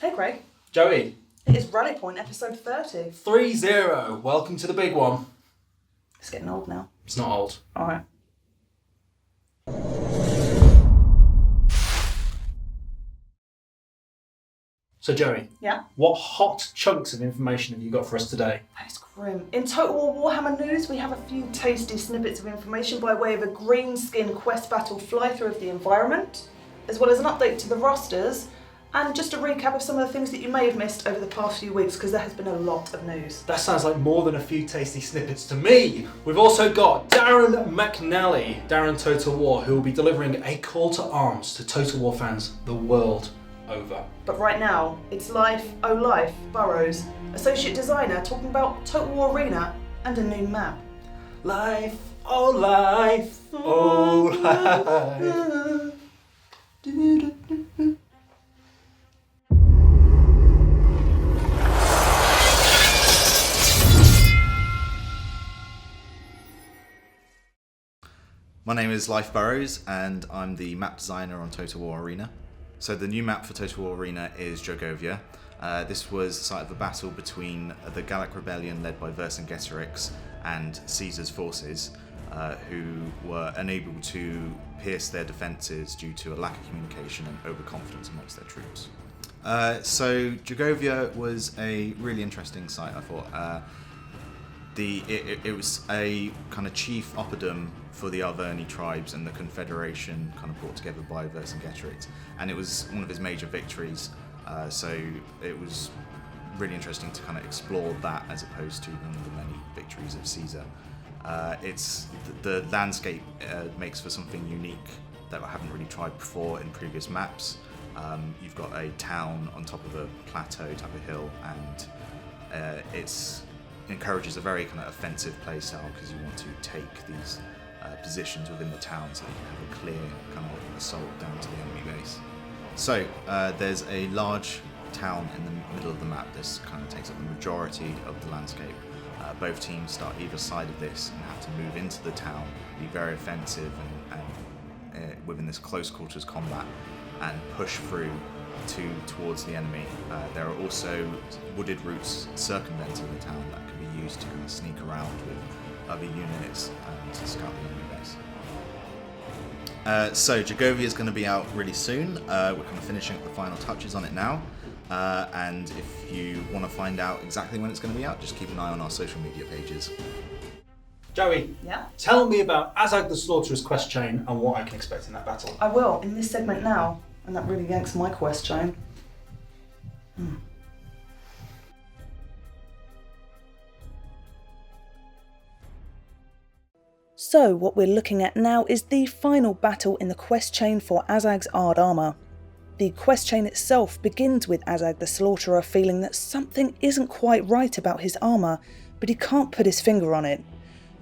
Hey Greg. Joey. It is Rally Point episode 30. 3-0. Welcome to the big one. It's getting old now. It's not old. Alright. So Joey. Yeah? What hot chunks of information have you got for us today? That's grim. In Total War Warhammer news, we have a few tasty snippets of information by way of a Greenskin quest battle fly-through of the environment, as well as an update to the rosters, and just a recap of some of the things that you may have missed over the past few weeks, because there has been a lot of news. That sounds like more than a few tasty snippets to me. We've also got Darren McNally, Darren Total War, who will be delivering a call to arms to Total War fans the world over. But right now, it's Life, Oh Life, Burrows, Associate Designer, talking about Total War Arena and a new map. Life, oh life, oh life. My name is Life Burrows and I'm the map designer on Total War Arena. So the new map for Total War Arena is Dragovia. This was the site of a battle between the Gallic Rebellion led by Vercingetorix and Caesar's forces, who were unable to pierce their defences due to a lack of communication and overconfidence amongst their troops. So Dragovia was a really interesting site, I thought. It was a kind of chief oppidum for the Arverni tribes and the confederation kind of brought together by Vercingetorix, and it was one of his major victories, so it was really interesting to kind of explore that as opposed to one of the many victories of Caesar. The landscape makes for something unique that I haven't really tried before in previous maps. You've got a town on top of a plateau type of hill, and it encourages a very kind of offensive play style because you want to take these positions within the town so that you can have a clear kind of assault down to the enemy base. So there's a large town in the middle of the map. This kind of takes up the majority of the landscape. Both teams start either side of this and have to move into the town, be very offensive and within this close quarters combat and push through towards the enemy. There are also wooded routes circumventing the town that can be used to kind of sneak around with other units to scout the enemy base. So Dragovia is going to be out really soon. We're kind of finishing up the final touches on it now. And if you want to find out exactly when it's going to be out, just keep an eye on our social media pages. Joey, Yeah? tell me about Azag the Slaughterer's quest chain and what I can expect in that battle. I will, in this segment now, and that really yanks my quest chain. So what we're looking at now is the final battle in the quest chain for Azag's Ard Armour. The quest chain itself begins with Azag the Slaughterer feeling that something isn't quite right about his armour, but he can't put his finger on it.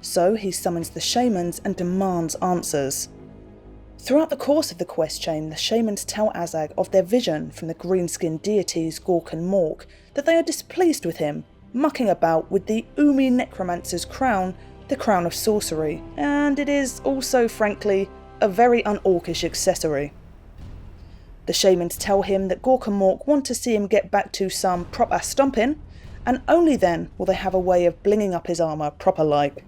So he summons the shamans and demands answers. Throughout the course of the quest chain, the shamans tell Azag of their vision from the Greenskin deities Gork and Mork, that they are displeased with him, mucking about with the Umi necromancer's crown, the crown of sorcery, and it is also, frankly, a very un-orcish accessory. The shamans tell him that Gork and Mork want to see him get back to some proper stomping, and only then will they have a way of blinging up his armour proper-like.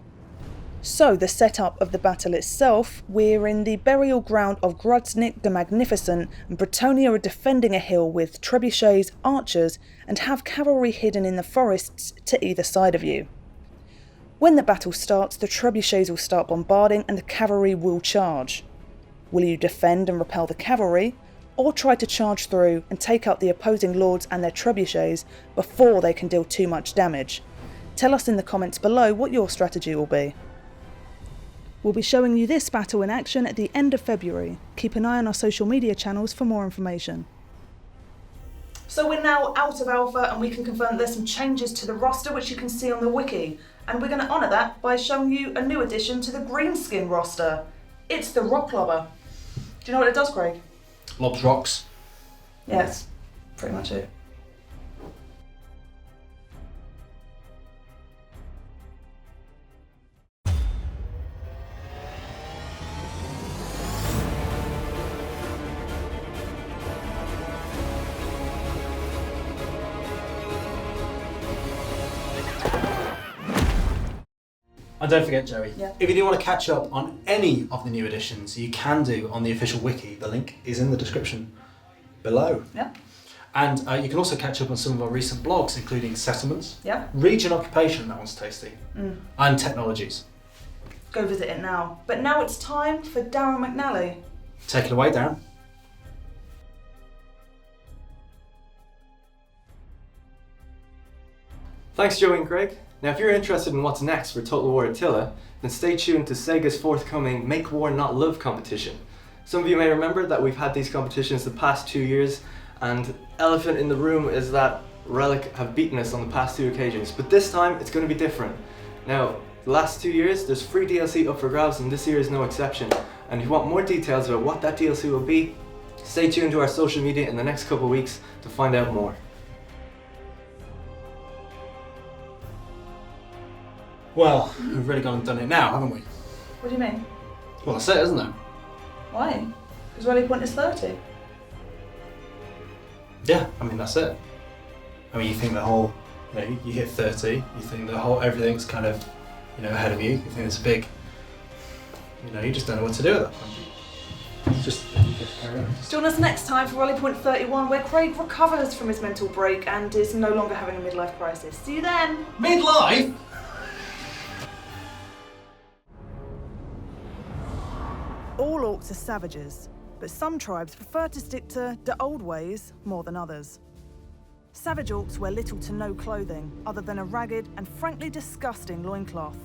So the setup of the battle itself, we're in the burial ground of Grudznik the Magnificent, and Bretonia are defending a hill with trebuchets, archers, and have cavalry hidden in the forests to either side of you. When the battle starts, the trebuchets will start bombarding and the cavalry will charge. Will you defend and repel the cavalry, or try to charge through and take out the opposing lords and their trebuchets before they can deal too much damage? Tell us in the comments below what your strategy will be. We'll be showing you this battle in action at the end of February. Keep an eye on our social media channels for more information. So we're now out of Alpha and we can confirm there's some changes to the roster which you can see on the Wiki. And we're going to honour that by showing you a new addition to the Greenskin roster. It's the Rock Lobber. Do you know what it does, Craig? Lobs rocks. Yes, pretty much it. And don't forget, Joey, Yeah. if you do want to catch up on any of the new editions, you can do on the official wiki. The link is in the description below. Yeah. And you can also catch up on some of our recent blogs, including settlements, Yeah. region occupation, that one's tasty, and technologies. Go visit it now. But now it's time for Darren McNally. Take it away, Darren. Thanks, Joey and Craig. Now, if you're interested in what's next for Total War Attila, then stay tuned to Sega's forthcoming Make War Not Love competition. Some of you may remember that we've had these competitions the past 2 years, and elephant in the room is that Relic have beaten us on the past 2 occasions, but this time it's going to be different. Now, the last 2 years, there's free DLC up for grabs, and this year is no exception. And if you want more details about what that DLC will be, stay tuned to our social media in the next couple of weeks to find out more. Well, we've really gone and done it now, haven't we? What do you mean? Well, that's it, isn't it? Why? Because rally point is 30. Yeah, I mean, that's it. I mean, you think the whole, you hit 30, you think the whole, everything's kind of, ahead of you. You think it's big, you just don't know what to do at that point. It's just carry on. Join us next time for Rally Point 31, where Craig recovers from his mental break and is no longer having a midlife crisis. See you then! Midlife? All orcs are savages, but some tribes prefer to stick to the old ways more than others. Savage orcs wear little to no clothing, other than a ragged and frankly disgusting loincloth.